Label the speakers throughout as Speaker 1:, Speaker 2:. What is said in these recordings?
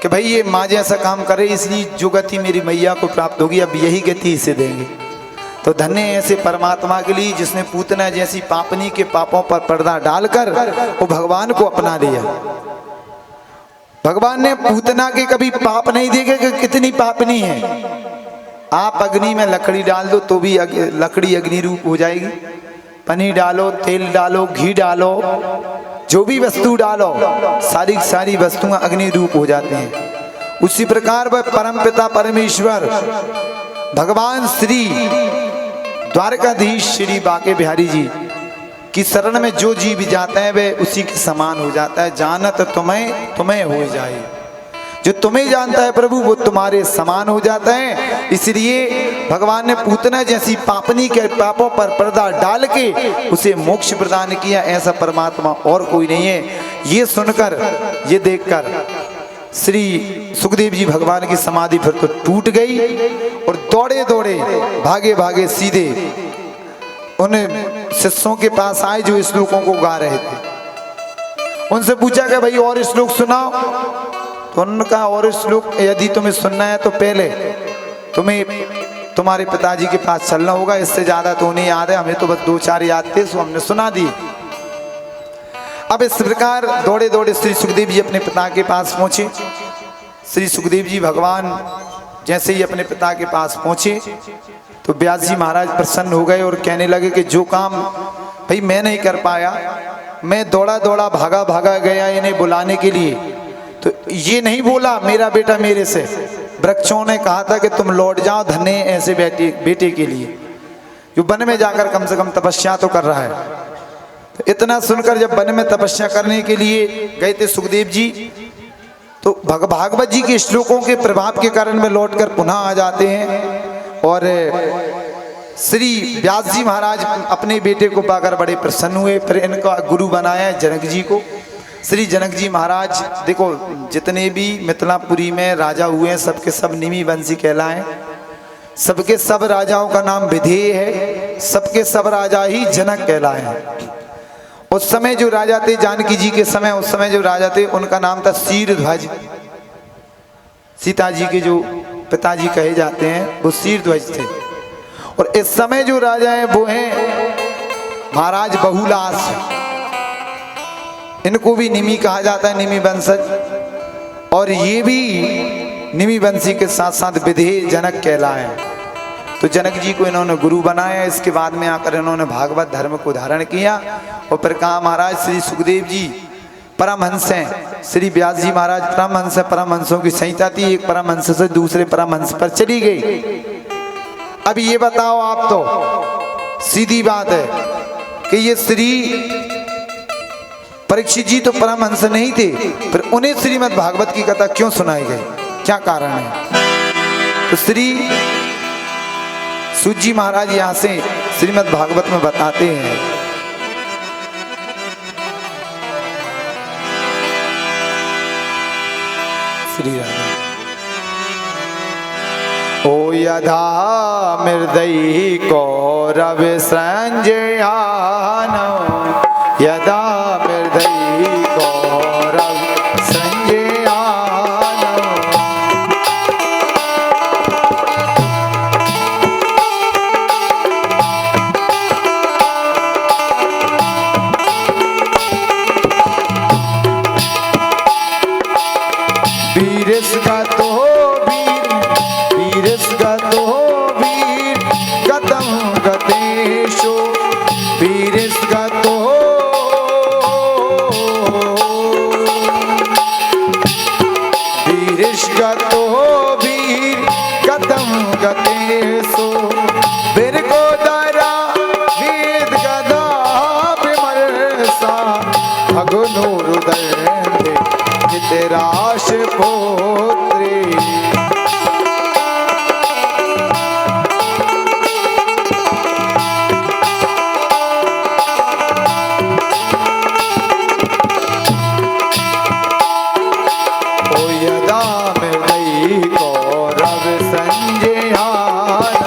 Speaker 1: कि भाई ये माँ जैसा काम करे, इसलिए जो गति मेरी मैया को प्राप्त होगी अब यही गति इसे देंगे। तो धन्य ऐसे परमात्मा के लिए जिसने पूतना जैसी पापनी के पापों पर पर्दा डालकर वो भगवान को अपना लिया। भगवान ने पूतना के कभी पाप नहीं देखे कि कितनी पापनी है। आप अग्नि में लकड़ी डाल दो तो भी लकड़ी अग्नि रूप हो जाएगी। पनीर डालो, तेल डालो, घी डालो, जो भी वस्तु डालो सारी वस्तुएं अग्नि रूप हो जाते हैं। उसी प्रकार वह परम पिता परमेश्वर भगवान श्री द्वारकाधीश श्री बाके बिहारी जी की शरण में जो जीव जाता है वह उसी के समान हो जाता है। जानत तुम्हें हो जाए, जो तुम्हें जानता है प्रभु वो तुम्हारे समान हो जाता है। इसलिए भगवान ने पूतना जैसी पापनी के पापों पर पर्दा डाल के उसे मोक्ष प्रदान किया। ऐसा परमात्मा और कोई नहीं है। ये सुनकर, ये देखकर श्री सुखदेव जी भगवान की समाधि फिर तो टूट गई और दौड़े दौड़े भागे भागे सीधे उन शिष्यों के पास आए जो श्लोकों को गा रहे थे। उनसे पूछा कि भाई और श्लोक सुनाओ। तो उन्होंने कहा और श्लोक यदि तुम्हें सुनना है तो पहले तुम्हें तुम्हारे पिताजी के पास चलना होगा, इससे ज्यादा तो नहीं याद है, हमें तो बस 2-4 याद थे, सो हमने सुना दी। अब इस प्रकार दौड़े दौड़े श्री सुखदेव जी अपने पिता के पास पहुंचे। श्री सुखदेव जी भगवान जैसे ही अपने पिता के पास पहुंचे तो व्यास जी महाराज प्रसन्न हो गए और कहने लगे कि जो काम भाई मैं नहीं कर पाया, मैं दौड़ा दौड़ा भागा भागा गया इन्हें बुलाने के लिए, तो ये नहीं बोला मेरा बेटा मेरे से। वृक्षों ने कहा था कि तुम लौट जाओ धन्य ऐसे बेटे के लिए जो वन में जाकर कम से कम तपस्या तो कर रहा है। तो इतना सुनकर जब वन में तपस्या करने के लिए गए थे सुखदेव जी, तो भागवत जी के श्लोकों के प्रभाव के कारण में लौटकर पुनः आ जाते हैं। और श्री व्यास जी महाराज अपने बेटे को पाकर बड़े प्रसन्न हुए, फिर इनका गुरु बनाया जनक जी को। श्री जनक जी महाराज देखो जितने भी मिथिलापुरी में राजा हुए हैं सबके सब निमि वंशी कहलाए, सबके सब राजाओं का नाम विधेय है, सबके सब राजा ही जनक कहलाए हैं। उस समय जो राजा थे जानकी जी के समय, उस समय जो राजा थे उनका नाम था शीरध्वज। सीता जी के जो पिताजी कहे जाते हैं वो शीरध्वज थे। और इस समय जो राजा हैं वो हैं महाराज बहुलास, इनको भी निमि कहा जाता है, निमि वंशज। और ये भी निमि वंशी के साथ साथ विधेय जनक कहलाए। तो जनक जी को इन्होंने गुरु बनाया। इसके बाद में आकर इन्होंने भागवत धर्म को धारण किया और फिर कहा महाराज श्री सुखदेव जी परमहंस हैं, श्री व्यास जी महाराज परमहंस है, परमहंसों की संहिता थी, एक परमहंस से दूसरे परमहंस पर चली गई। अब ये बताओ आप, तो सीधी बात है कि ये श्री परीक्षित जी तो परमहंस नहीं थे, फिर उन्हें श्रीमद् भागवत की कथा क्यों सुनाई गई, क्या कारण है? तो श्री सूत जी महाराज यहाँ से श्रीमद् भागवत में बताते हैं, श्री राम ओ यथा मृदयी कौरव संजयान, यदा मृदयी कौरव संजयान, वीरस का तो वीरस का तो वीर गतम गतेशो, वीरस का तो वीरस का तो वीर गतम गतेशो, वीर को दारा वेद गदा विमर्शा, भगनो हृदय हितराश पोत्री, ओ यदा मृदयी कौरव संजयान,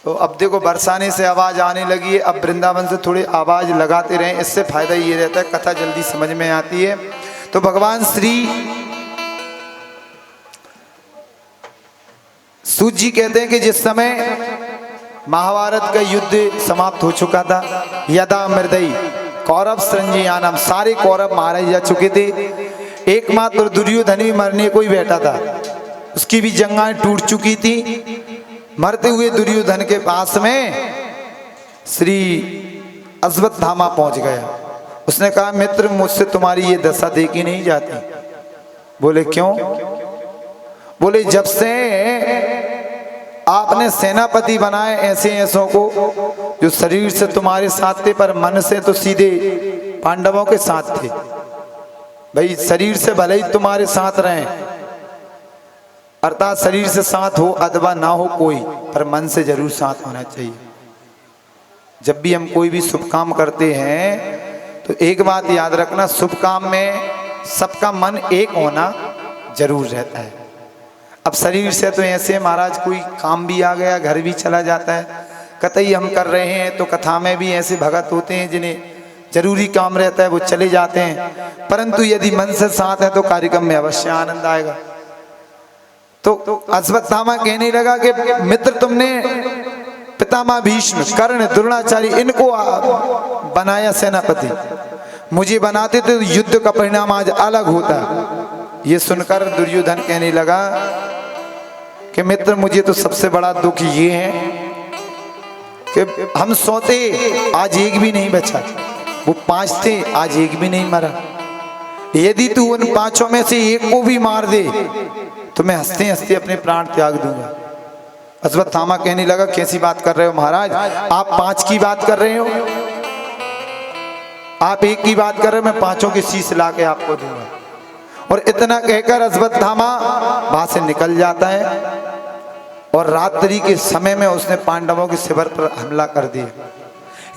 Speaker 1: तो अब देखो बरसाने से आवाज आने लगी है। अब वृंदावन से थोड़ी आवाज लगाते रहें, इससे फायदा ये रहता है कथा जल्दी समझ में आती है। तो भगवान श्री सूत जी कहते हैं कि जिस समय महाभारत का युद्ध समाप्त हो चुका था, यदा मृदई कौरव संजयानम, सारे कौरव मारे जा चुके थे, एकमात्र दुर्योधन भी मरने को ही बैठा था, उसकी भी जंगाएं टूट चुकी थी। मरते हुए दुर्योधन के पास में श्री अश्वत्थामा पहुंच गया। उसने कहा मित्र मुझसे तुम्हारी ये दशा देखी नहीं जाती। बोले क्यों? बोले जब से आपने सेनापति बनाए ऐसे ऐसों को जो शरीर से तुम्हारे साथ थे पर मन से तो सीधे पांडवों के साथ थे। भाई शरीर से भले ही तुम्हारे साथ रहें, अर्थात शरीर से साथ हो अथवा ना हो कोई, पर मन से जरूर साथ होना चाहिए। जब भी हम कोई भी शुभ काम करते हैं तो एक बात याद रखना, शुभ काम में सबका मन एक होना जरूर रहता है। अब शरीर से तो ऐसे महाराज कोई काम भी आ गया घर भी चला जाता है, कतई हम कर रहे हैं तो कथा में भी ऐसे भगत होते हैं जिन्हें जरूरी काम रहता है वो चले जाते हैं, परंतु यदि मन से साथ है तो कार्यक्रम में अवश्य आनंद आएगा। तो अश्वत्थामा कहने लगा कि मित्र तुमने पितामह भीष्म, कर्ण, द्रोणाचार्य इनको बनाया सेनापति, मुझे बनाते तो युद्ध का परिणाम आज अलग होता। ये सुनकर दुर्योधन कहने लगा कि मित्र मुझे तो सबसे बड़ा दुख ये है कि हम सोते आज एक भी नहीं बचा, वो 5 थे आज एक भी नहीं मरा। यदि तू उन 5 में से एक को भी मार दे तो मैं हंसते हंसते अपने प्राण त्याग दूंगा। अश्वत्थामा कहने लगा कैसी बात कर रहे हो महाराज, आप 5 की बात कर रहे हो, आप 1 की बात कर रहे हो, मैं 5 की शीश ला के आपको दूंगा। और इतना कहकर अश्वत्थामा वहां से निकल जाता है और रात्रि के समय में उसने पांडवों के शिविर पर हमला कर दिया।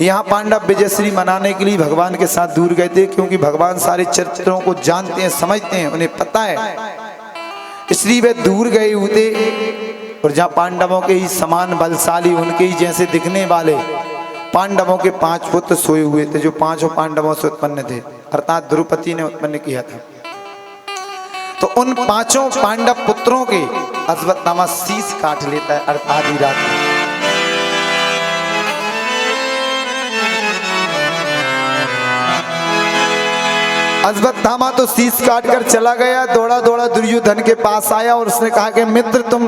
Speaker 1: यहाँ पांडव विजयश्री मनाने के लिए भगवान के साथ दूर गए थे, क्योंकि भगवान सारे चरित्रों को जानते हैं, समझते हैं, उन्हें पता है, इसलिए वे दूर गए हुए। और जहाँ पांडवों के ही समान बलशाली, उनके ही जैसे दिखने वाले पांडवों के 5 पुत्र सोए हुए थे, जो 5 पांडवों से उत्पन्न थे, अर्थात द्रौपदी ने उत्पन्न किया था। तो उन 5 पांडव पुत्रों के अश्वत्थामा शीश काट लेता है आधी रात में। अश्वत्थामा तो शीश काट कर चला गया, दौड़ा दौड़ा दुर्योधन के पास आया और उसने कहा कि मित्र तुम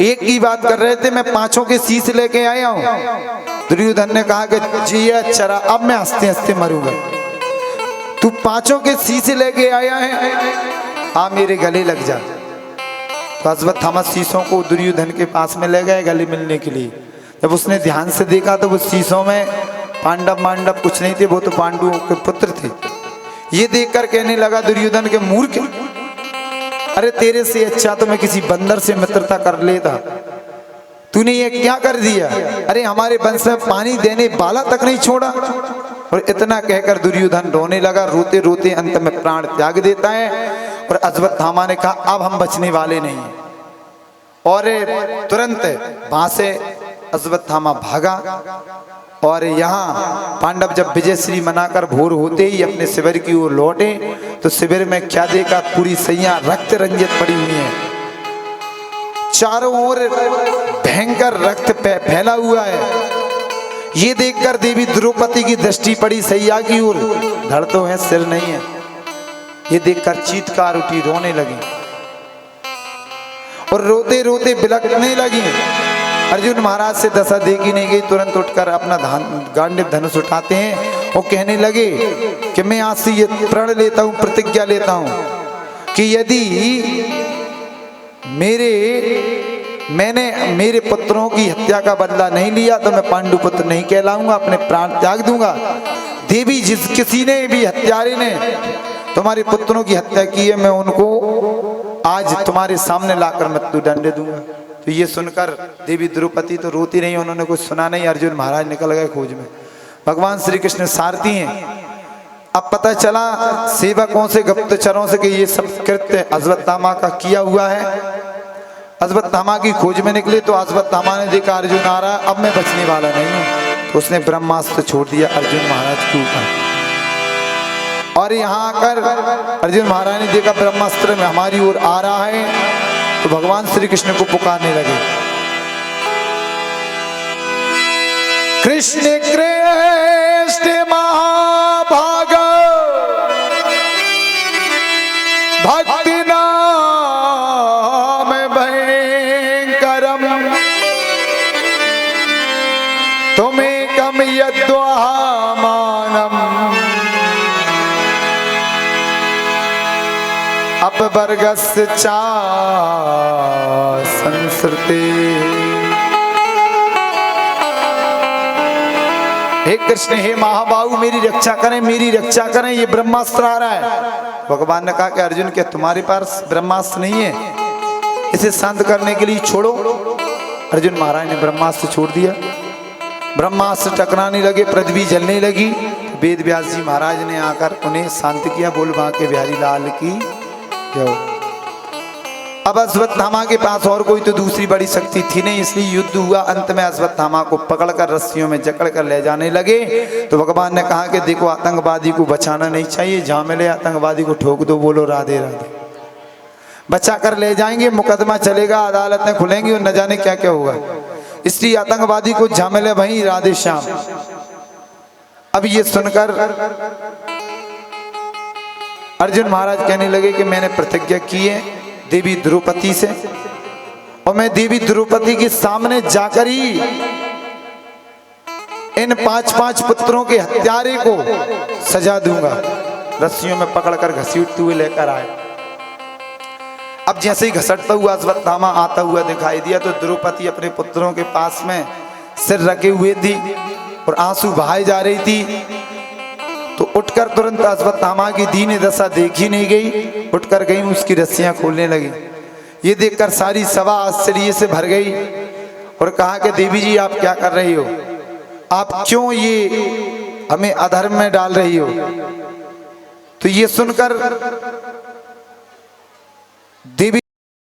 Speaker 1: 1 की बात कर रहे थे, मैं 5 के शीश लेके आया हूं। दुर्योधन ने कहा कि जी अच्छा, अब मैं हंसते हंसते मरूंगा। तू 5 के शीश लेके आया है, हाँ मेरे गले लग जा। तो अश्वत्थामा शीशों को दुर्योधन के पास में ले गए गले मिलने के लिए। जब उसने ध्यान से देखा तो वो शीशों में पांडव मांडव कुछ नहीं थे, वो तो पांडवों के पुत्र थे। ये देखकर कहने लगा दुर्योधन के मूर्ख, अरे तेरे से अच्छा तो मैं किसी बंदर से मित्रता कर लेता, तूने ये क्या कर दिया? अरे हमारे वंश में पानी देने वाला तक नहीं छोड़ा। और इतना कहकर दुर्योधन रोने लगा, रोते रोते अंत में प्राण त्याग देता है। और अश्वत्थामा ने कहा अब हम बचने वाले नहीं हैं, और तुरंत वहां से अश्वत्थामा भागा। और यहाँ पांडव जब विजयश्री मनाकर भोर होते ही अपने शिविर की ओर लौटे तो शिविर में क्या देखा, पूरी सैया रक्त रंजित पड़ी हुई है, चारों ओर भयंकर रक्त फैला हुआ है। ये देखकर देवी द्रौपदी की दृष्टि पड़ी सैया की ओर, धड़ तो है सिर नहीं है। ये देखकर चीत्कार उठी, रोने लगी और रोते रोते बिलखने लगी। अर्जुन महाराज से दशा देखी नहीं गई, तुरंत उठकर अपना गांडीव धनुष उठाते हैं और कहने लगे कि मैं आज से ये प्रण लेता हूं, प्रतिज्ञा लेता हूं कि यदि मैंने मेरे पुत्रों की हत्या का बदला नहीं लिया तो मैं पांडु पुत्र नहीं कहलाऊंगा, अपने प्राण त्याग दूंगा। देवी जिस किसी ने भी हत्यारे ने तुम्हारे पुत्रों की हत्या की है, मैं उनको आज तुम्हारे सामने लाकर मृत्यु दंड दूंगा। तो ये सुनकर देवी द्रौपदी तो रोती नहीं, उन्होंने कुछ सुना नहीं। अर्जुन महाराज निकल गए खोज में। भगवान श्री कृष्ण सारथी हैं। अब पता चला सेवकों से, गुप्तचरों से कि ये सब कृत्य अश्वत्थामा का किया हुआ है। अश्वत्थामा की खोज में निकले तो अश्वत्थामा ने देखा अर्जुन आ रहा है, अब मैं बचने वाला नहीं हूं, तो उसने ब्रह्मास्त्र छोड़ दिया अर्जुन महाराज के ऊपर। और यहाँ आकर अर्जुन महाराज ने देखा ब्रह्मास्त्र में हमारी ओर आ रहा है, तो भगवान श्री कृष्ण को पुकारने लगे, कृष्ण कृष्ण महाभाग भक्ति नाम भयंकरम तुमेकम यद्वामानम अपवर्गस्य चा संसृते। हे कृष्ण, हे महाबाहु, मेरी रक्षा करें, मेरी रक्षा करें, ये ब्रह्मास्त्र आ रहा है। भगवान ने कहा कि अर्जुन, क्या तुम्हारे पास ब्रह्मास्त्र नहीं है? इसे शांत करने के लिए छोड़ो। अर्जुन महाराज ने ब्रह्मास्त्र छोड़ दिया। ब्रह्मास्त्र टकराने लगे, पृथ्वी जलने लगी। वेद व्यास जी महाराज ने आकर उन्हें शांत किया। बोल बांके बिहारी लाल की जय। अब अश्वत्थामा के पास और कोई तो दूसरी बड़ी शक्ति थी नहीं, इसलिए युद्ध हुआ। अंत में अश्वत्थामा को पकड़कर रस्सियों में जकड़कर ले जाने लगे। तो भगवान ने कहा कि देखो, आतंकवादी को बचाना नहीं चाहिए, जहां मिले आतंकवादी को ठोक दो, बोलो राधे राधे। बचा कर ले जाएंगे, मुकदमा चलेगा, अदालतें खुलेंगी और न जाने क्या क्या होगा। इसलिए आतंकवादी को जहां मिले वहीं राधे श्याम। अब ये सुनकर अर्जुन महाराज कहने लगे कि मैंने प्रतिज्ञा की है देवी द्रौपदी से, और मैं देवी द्रौपदी के सामने जाकर ही इन 5-5 पुत्रों के हत्यारे को सजा दूंगा। रस्सियों में पकड़कर घसीटते हुए लेकर आए। अब जैसे ही घसटता हुआ अश्वत्थामा आता हुआ दिखाई दिया, तो द्रौपदी अपने पुत्रों के पास में सिर रखे हुए थी और आंसू बहाए जा रही थी। तो उठकर तुरंत अश्वत्थामा की दीन दशा देखी नहीं गई, उठकर गई, उसकी रस्सियां खोलने लगी। ये देखकर सारी सभा आश्चर्य से भर गई और कहा कि देवी जी, आप क्या कर रही हो? आप क्यों ये हमें अधर्म में डाल रही हो? तो ये सुनकर देवी